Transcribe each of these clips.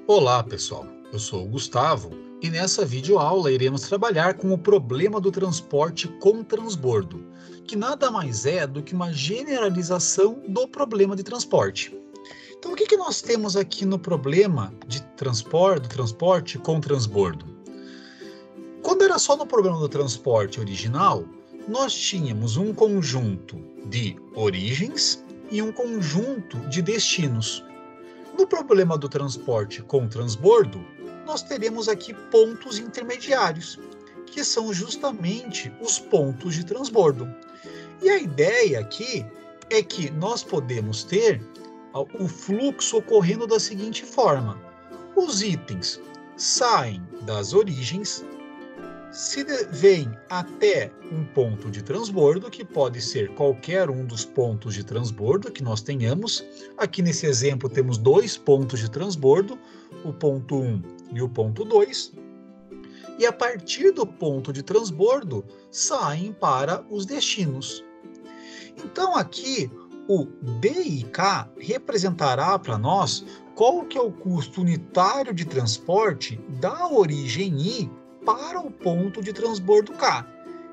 Olá pessoal, eu sou o Gustavo e nessa videoaula iremos trabalhar com o problema do transporte com transbordo, que nada mais é do que uma generalização do problema de transporte. Então o que nós temos aqui no problema de transporte com transbordo? Quando era só no problema do transporte original, nós tínhamos um conjunto de origens e um conjunto de destinos. No problema do transporte com transbordo, nós teremos aqui pontos intermediários, que são justamente os pontos de transbordo. E a ideia aqui é que nós podemos ter o fluxo ocorrendo da seguinte forma: os itens saem das origens, se vêm até um ponto de transbordo, que pode ser qualquer um dos pontos de transbordo que nós tenhamos. Aqui nesse exemplo temos dois pontos de transbordo, o ponto 1 e o ponto 2. E a partir do ponto de transbordo, saem para os destinos. Então aqui o DIK representará para nós qual que é o custo unitário de transporte da origem I para o ponto de transbordo K.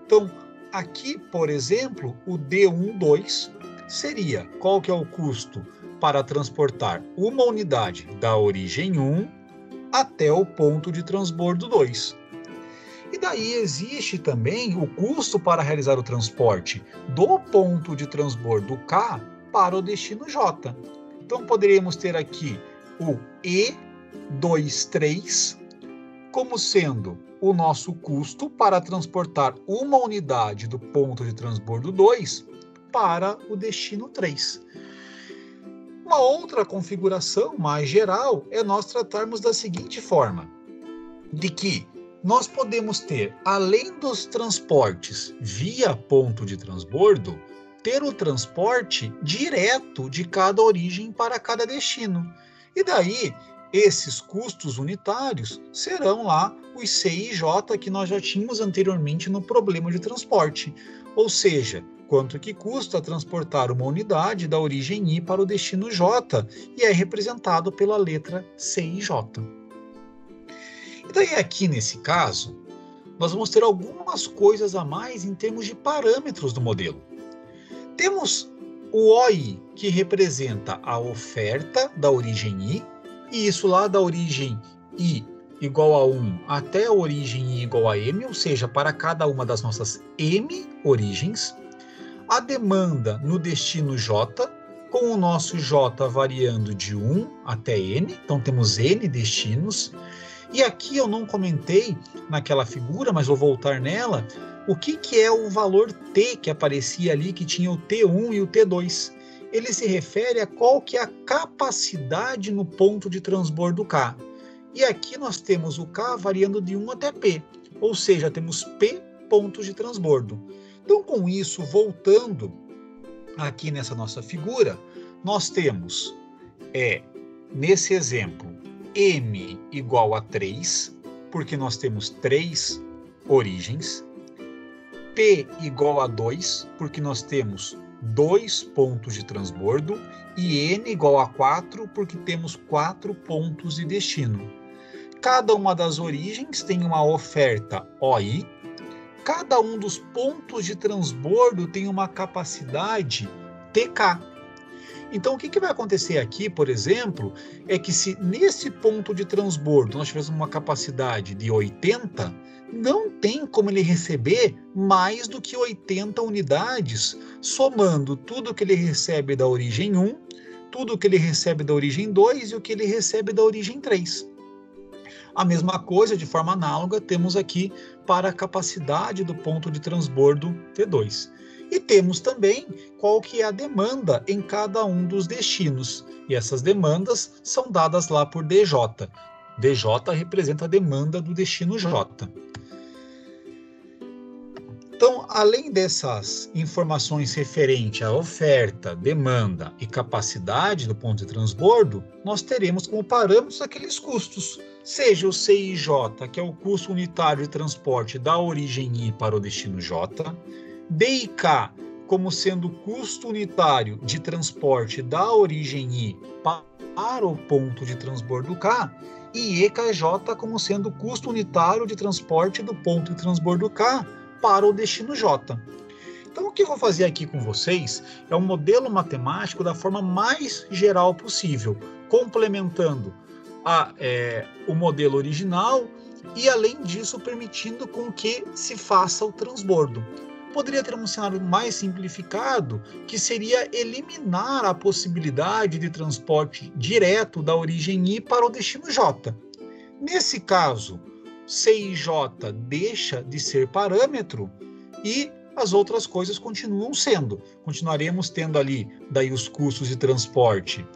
Então, aqui, por exemplo, o D12 seria qual que é o custo para transportar uma unidade da origem 1 até o ponto de transbordo 2. E daí existe também o custo para realizar o transporte do ponto de transbordo K para o destino J. Então, poderíamos ter aqui o E23 como sendo o nosso custo para transportar uma unidade do ponto de transbordo 2 para o destino 3. Uma outra configuração mais geral é nós tratarmos da seguinte forma, de que nós podemos ter, além dos transportes via ponto de transbordo, ter o transporte direto de cada origem para cada destino. E daí, esses custos unitários serão lá os C e J que nós já tínhamos anteriormente no problema de transporte. Ou seja, quanto que custa transportar uma unidade da origem I para o destino J, e é representado pela letra C e J. E daí aqui nesse caso, nós vamos ter algumas coisas a mais em termos de parâmetros do modelo. Temos o OI, que representa a oferta da origem I, e isso lá da origem I igual a 1 até a origem I igual a M, ou seja, para cada uma das nossas M origens. A demanda no destino J, com o nosso J variando de 1 até N, então temos N destinos. E aqui eu não comentei naquela figura, mas vou voltar nela, o que é o valor T que aparecia ali, que tinha o T1 e o T2. Ele se refere a qual que é a capacidade no ponto de transbordo K. E aqui nós temos o K variando de 1 até P, ou seja, temos P pontos de transbordo. Então, com isso, voltando aqui nessa nossa figura, nós temos, nesse exemplo, M igual a 3, porque nós temos 3 origens, P igual a 2, porque nós temos 2 pontos de transbordo, e N igual a 4, porque temos 4 pontos de destino. Cada uma das origens tem uma oferta OI, cada um dos pontos de transbordo tem uma capacidade TK. Então, o que vai acontecer aqui, por exemplo, é que se nesse ponto de transbordo nós tivéssemos uma capacidade de 80, não tem como ele receber mais do que 80 unidades, somando tudo que ele recebe da origem 1, tudo que ele recebe da origem 2 e o que ele recebe da origem 3. A mesma coisa, de forma análoga, temos aqui para a capacidade do ponto de transbordo T2. E temos também qual que é a demanda em cada um dos destinos. E essas demandas são dadas lá por DJ. DJ representa a demanda do destino J. Então, além dessas informações referentes à oferta, demanda e capacidade do ponto de transbordo, nós teremos como parâmetros aqueles custos, seja o CIJ, que é o custo unitário de transporte da origem I para o destino J, DIK, como sendo o custo unitário de transporte da origem I para o ponto de transbordo K, e EKJ como sendo o custo unitário de transporte do ponto de transbordo K para o destino J. Então, o que eu vou fazer aqui com vocês é um modelo matemático da forma mais geral possível, complementando o modelo original e, além disso, permitindo com que se faça o transbordo. Poderia ter um cenário mais simplificado, que seria eliminar a possibilidade de transporte direto da origem I para o destino J. Nesse caso, C e J deixa de ser parâmetro e as outras coisas continuam sendo. Continuaremos tendo ali daí os custos de transporte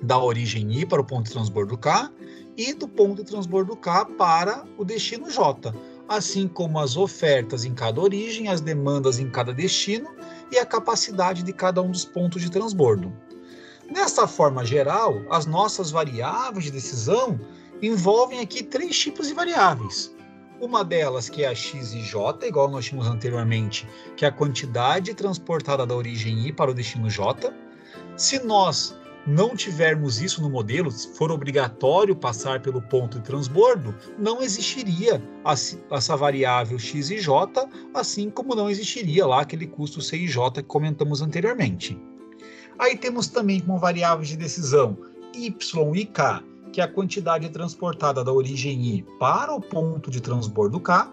da origem I para o ponto de transbordo K e do ponto de transbordo K para o destino J, assim como as ofertas em cada origem, as demandas em cada destino e a capacidade de cada um dos pontos de transbordo. Nessa forma geral, as nossas variáveis de decisão envolvem aqui 3 tipos de variáveis. Uma delas que é a x e j, igual nós tínhamos anteriormente, que é a quantidade transportada da origem I para o destino J. Se nós não tivermos isso no modelo, se for obrigatório passar pelo ponto de transbordo, não existiria essa variável x e j, assim como não existiria lá aquele custo c e j que comentamos anteriormente. Aí temos também como variáveis de decisão y e k, que é a quantidade transportada da origem I para o ponto de transbordo K,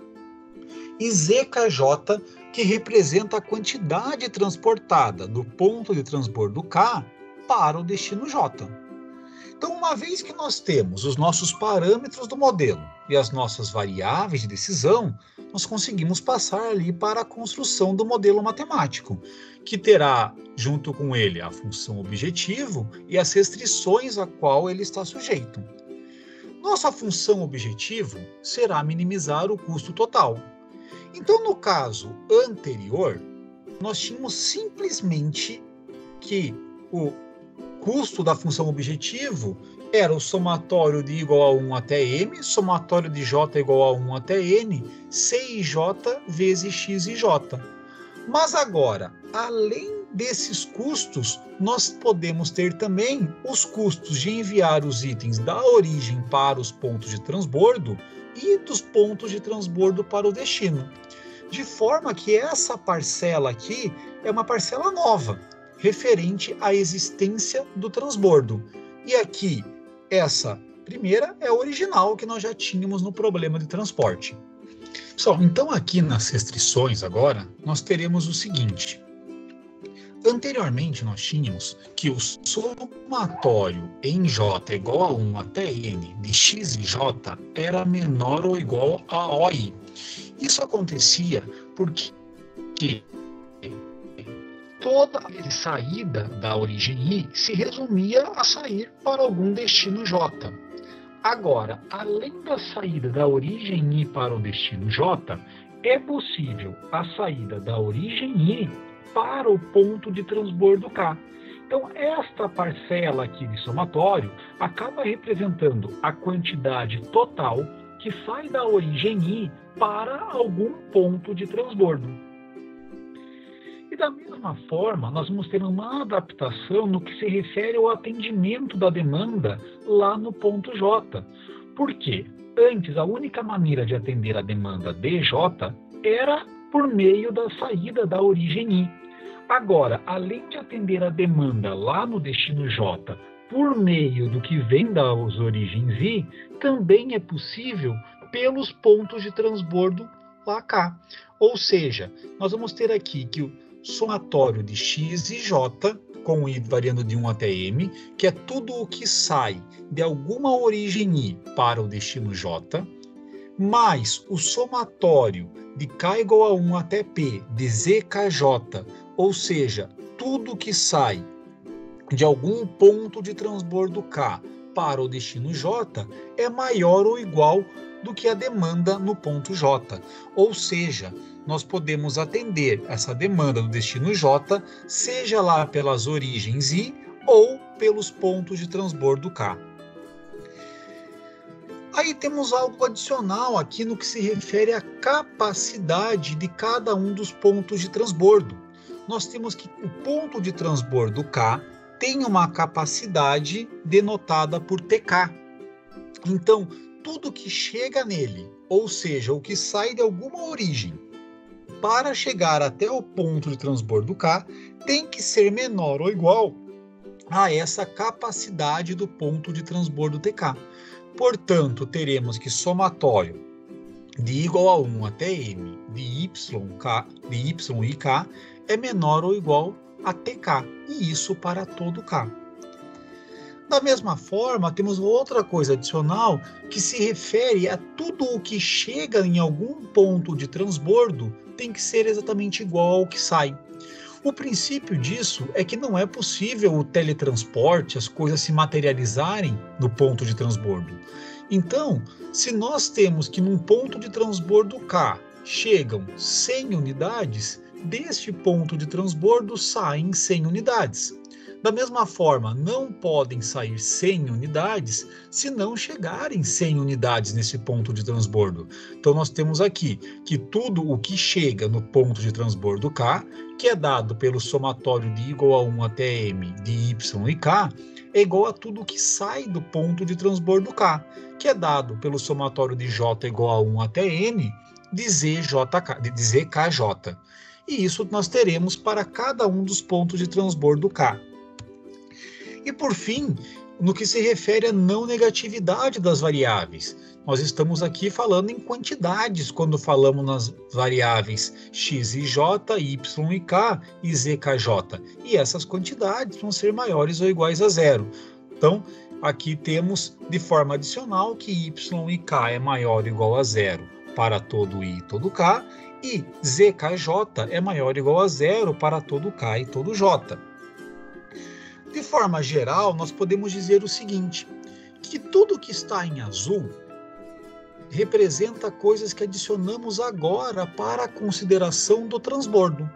e ZKJ, que representa a quantidade transportada do ponto de transbordo K para o destino J. Então, uma vez que nós temos os nossos parâmetros do modelo e as nossas variáveis de decisão, nós conseguimos passar ali para a construção do modelo matemático, que terá, junto com ele, a função objetivo e as restrições a qual ele está sujeito. Nossa função objetivo será minimizar o custo total. Então, no caso anterior, nós tínhamos simplesmente que o custo da função objetivo era o somatório de igual a 1 até m, somatório de j igual a 1 até n, c e j vezes x e j. Mas agora, além desses custos, nós podemos ter também os custos de enviar os itens da origem para os pontos de transbordo e dos pontos de transbordo para o destino. De forma que essa parcela aqui é uma parcela nova, referente à existência do transbordo. E aqui, essa primeira é a original que nós já tínhamos no problema de transporte. Pessoal, então aqui nas restrições agora, nós teremos o seguinte. Anteriormente nós tínhamos que o somatório em J igual a 1 até N de x e J era menor ou igual a OI. Isso acontecia porque toda saída da origem I se resumia a sair para algum destino J. Agora, além da saída da origem I para o destino J, é possível a saída da origem I para o ponto de transbordo K. Então, esta parcela aqui de somatório acaba representando a quantidade total que sai da origem I para algum ponto de transbordo. E da mesma forma, nós vamos ter uma adaptação no que se refere ao atendimento da demanda lá no ponto J. Por quê? Antes, a única maneira de atender a demanda DJ era por meio da saída da origem I. Agora, além de atender a demanda lá no destino J por meio do que vem das origens I, também é possível pelos pontos de transbordo lá K. Ou seja, nós vamos ter aqui que o somatório de x e j, com I variando de 1 até m, que é tudo o que sai de alguma origem I para o destino J, mais o somatório de k igual a 1 até p de zkj, ou seja, tudo que sai de algum ponto de transbordo K para o destino J é maior ou igual do que a demanda no ponto J. Ou seja, nós podemos atender essa demanda do destino J, seja lá pelas origens I ou pelos pontos de transbordo K. Aí temos algo adicional aqui no que se refere à capacidade de cada um dos pontos de transbordo. nós temos que o ponto de transbordo K tem uma capacidade denotada por TK. Então, tudo que chega nele, ou seja, o que sai de alguma origem, para chegar até o ponto de transbordo K, tem que ser menor ou igual a essa capacidade do ponto de transbordo TK. Portanto, teremos que somatório de igual a 1 até m de y e k é menor ou igual a tk, e isso para todo k. Da mesma forma, temos outra coisa adicional que se refere a tudo o que chega em algum ponto de transbordo tem que ser exatamente igual ao que sai. O princípio disso é que não é possível o teletransporte, as coisas se materializarem no ponto de transbordo. Então, se nós temos que num ponto de transbordo K chegam 100 unidades, deste ponto de transbordo saem 100 unidades. Da mesma forma, não podem sair 100 unidades se não chegarem 100 unidades nesse ponto de transbordo. Então, nós temos aqui que tudo o que chega no ponto de transbordo K, que é dado pelo somatório de igual a 1 até m de y e k, é igual a tudo que sai do ponto de transbordo K, que é dado pelo somatório de j igual a 1 até n de zkj. E isso nós teremos para cada um dos pontos de transbordo K. E por fim, no que se refere à não negatividade das variáveis, nós estamos aqui falando em quantidades quando falamos nas variáveis x e j, y e k e zkj. E essas quantidades vão ser maiores ou iguais a zero. Então, aqui temos de forma adicional que y e k é maior ou igual a zero para todo i e todo k, e zkj é maior ou igual a zero para todo k e todo j. De forma geral, nós podemos dizer o seguinte, que tudo que está em azul representa coisas que adicionamos agora para a consideração do transbordo.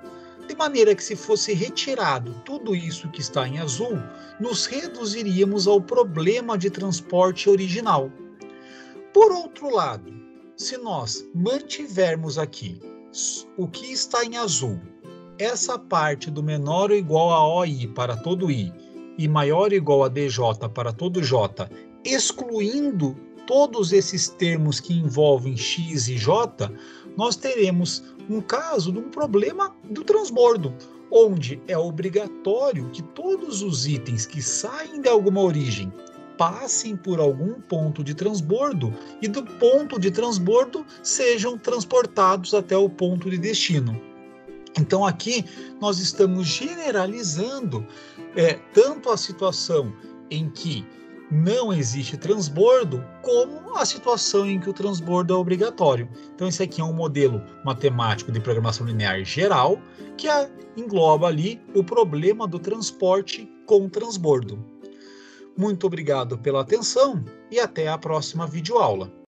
De maneira que se fosse retirado tudo isso que está em azul, nos reduziríamos ao problema de transporte original. Por outro lado, se nós mantivermos aqui o que está em azul, essa parte do menor ou igual a OI para todo I e maior ou igual a DJ para todo J, excluindo todos esses termos que envolvem X e J, nós teremos um caso de um problema do transbordo, onde é obrigatório que todos os itens que saem de alguma origem passem por algum ponto de transbordo e do ponto de transbordo sejam transportados até o ponto de destino. Então aqui nós estamos generalizando tanto a situação em que não existe transbordo, como a situação em que o transbordo é obrigatório. Então esse aqui é um modelo matemático de programação linear geral, que engloba ali o problema do transporte com transbordo. Muito obrigado pela atenção e até a próxima videoaula.